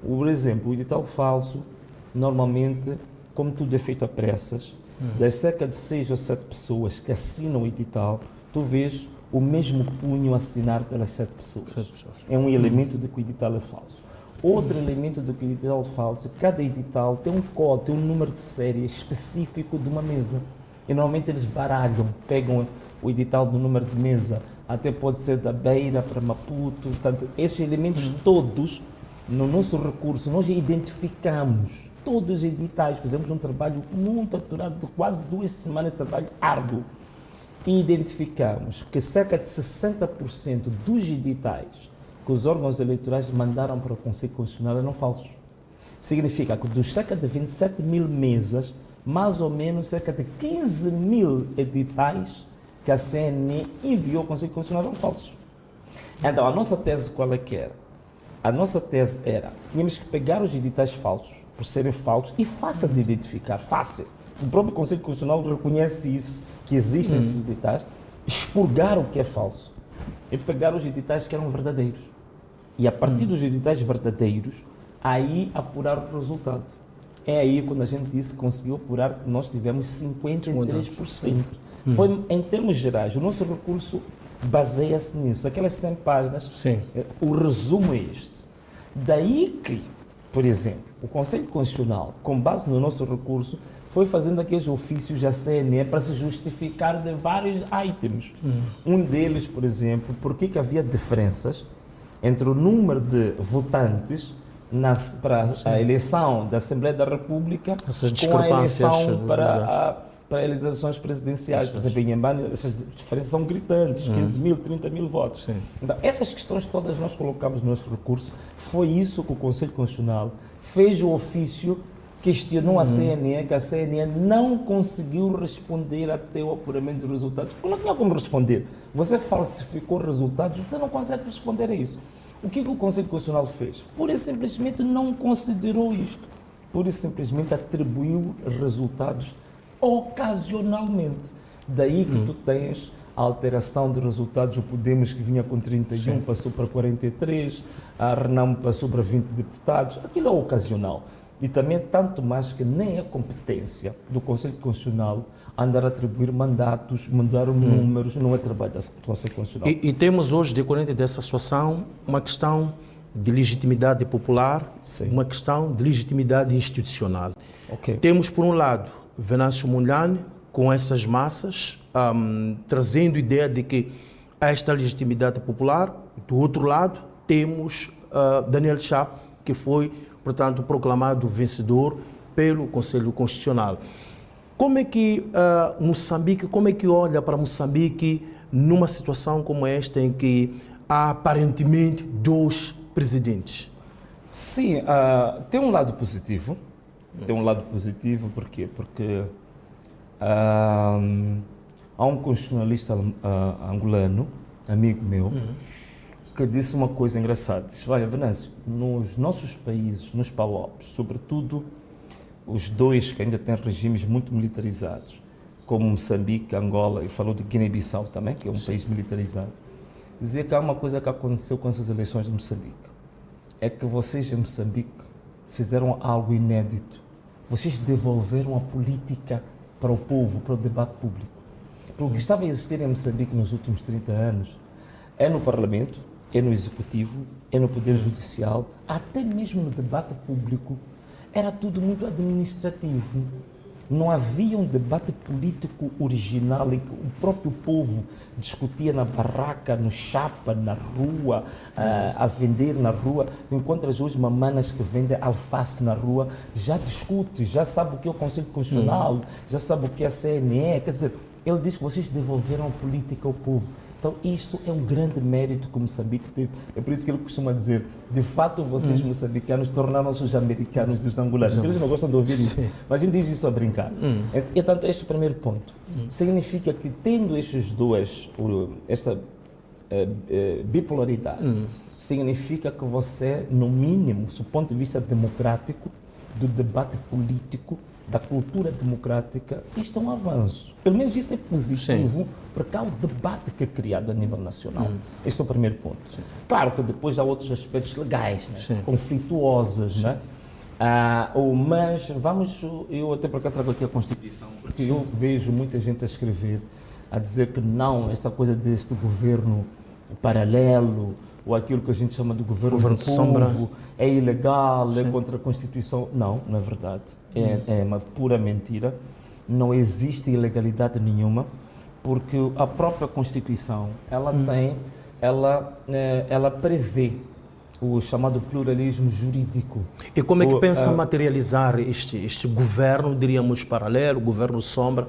Por exemplo, o edital falso, normalmente, como tudo é feito a pressas, das cerca de 6 ou 7 pessoas que assinam o edital, tu vês o mesmo punho assinar pelas 7 pessoas. É um elemento de que o edital é falso. Outro elemento de que o edital é falso, cada edital tem um código, tem um número de série específico de uma mesa. E normalmente eles baralham, pegam o edital do número de mesa, até pode ser da Beira para Maputo. Portanto, esses elementos todos, no nosso recurso, nós identificamos todos os editais, fizemos um trabalho muito apurado, de quase 2 semanas de trabalho árduo. E identificamos que cerca de 60% dos editais que os órgãos eleitorais mandaram para o Conselho Constitucional eram falsos. Significa que dos cerca de 27 mil mesas, mais ou menos cerca de 15 mil editais que a CNE enviou ao Conselho Constitucional eram falsos. Então, a nossa tese qual é que era? A nossa tese era, tínhamos que pegar os editais falsos, por serem falsos, e fácil de identificar, fácil. O próprio Conselho Constitucional reconhece isso, que existem esses editais, expurgar o que é falso e pegar os editais que eram verdadeiros. E a partir dos editais verdadeiros, aí apurar o resultado. É aí quando a gente disse que conseguiu apurar que nós tivemos 53%. Foi, em termos gerais, o nosso recurso baseia-se nisso. Aquelas 100 páginas, o resumo é este. Daí que, por exemplo, o Conselho Constitucional, com base no nosso recurso, foi fazendo aqueles ofícios à CNE para se justificar de vários itens. Um deles, por exemplo, porque que havia diferenças entre o número de votantes para a eleição da Assembleia da República com a eleição para eleições presidenciais. Por exemplo, em Inhambane, essas diferenças são gritantes, 15 mil, 30 mil votos. Então, essas questões todas nós colocamos no nosso recurso. Foi isso que o Conselho Constitucional fez o ofício, questionou a CNE, que a CNE não conseguiu responder até o apuramento dos resultados. Porque não tinha como responder. Você falsificou resultados, você não consegue responder a isso. O que o Conselho Constitucional fez? Pura e simplesmente não considerou isto. Pura e simplesmente atribuiu resultados ocasionalmente. Daí que tu tens a alteração de resultados. O Podemos, que vinha com 31, passou para 43, a Renamo passou para 20 deputados. Aquilo é ocasional. E também, tanto mais que nem é competência do Conselho Constitucional andar a atribuir mandatos, mudar números, não é trabalho do Conselho Constitucional. E temos hoje, decorrente dessa situação, uma questão de legitimidade popular, uma questão de legitimidade institucional. Temos, por um lado, Venâncio Mondlane, com essas massas, trazendo a ideia de que há esta legitimidade popular. Do outro lado, temos Daniel Chapo, que foi, portanto, proclamado vencedor pelo Conselho Constitucional. Como é que Moçambique, como é que olha para Moçambique numa situação como esta, em que há aparentemente 2 presidentes? Sim, tem um lado positivo. Tem um lado positivo, por quê? Porque há um constitucionalista angolano, amigo meu, que disse uma coisa engraçada. Disse: olha, Venâncio, nos nossos países, nos PAOPs, sobretudo os 2 que ainda têm regimes muito militarizados, como Moçambique, Angola, e falou de Guiné-Bissau também, que é um país militarizado, dizia que há uma coisa que aconteceu com essas eleições de Moçambique. É que vocês em Moçambique fizeram algo inédito. Vocês devolveram a política para o povo, para o debate público. Porque o que estava a existir em Moçambique nos últimos 30 anos é no Parlamento, é no Executivo, é no Poder Judicial, até mesmo no debate público, era tudo muito administrativo. Não havia um debate político original em que o próprio povo discutia na barraca, no chapa, na rua, a vender na rua. Tu encontras hoje mamanas que vendem alface na rua, já discute, já sabe o que é o Conselho Constitucional, já sabe o que é a CNE. Quer dizer, ele diz que vocês devolveram a política ao povo. Então, isso é um grande mérito que Moçambique teve. É por isso que ele costuma dizer, de fato, vocês moçambicanos tornaram-se os americanos dos angolanos. Eles não gostam de ouvir isso, mas a gente diz isso a brincar. Então, este primeiro ponto significa que, tendo estes dois, esta bipolaridade, significa que você, no mínimo, do ponto de vista democrático, do debate político, da cultura democrática, isto é um avanço. Pelo menos isso é positivo, porque há um debate que é criado a nível nacional. Este é o primeiro ponto. Claro que depois há outros aspectos legais, né? Conflituosos, né? Mas eu até por cá trago aqui a Constituição, porque eu vejo muita gente a escrever, a dizer que não, esta coisa deste governo paralelo, ou aquilo que a gente chama de governo do povo, é ilegal, é contra a Constituição. Não, não é verdade. É uma pura mentira. Não existe ilegalidade nenhuma, porque a própria Constituição, ela prevê o chamado pluralismo jurídico. E como é que pensa materializar este governo, diríamos, paralelo, governo sombra,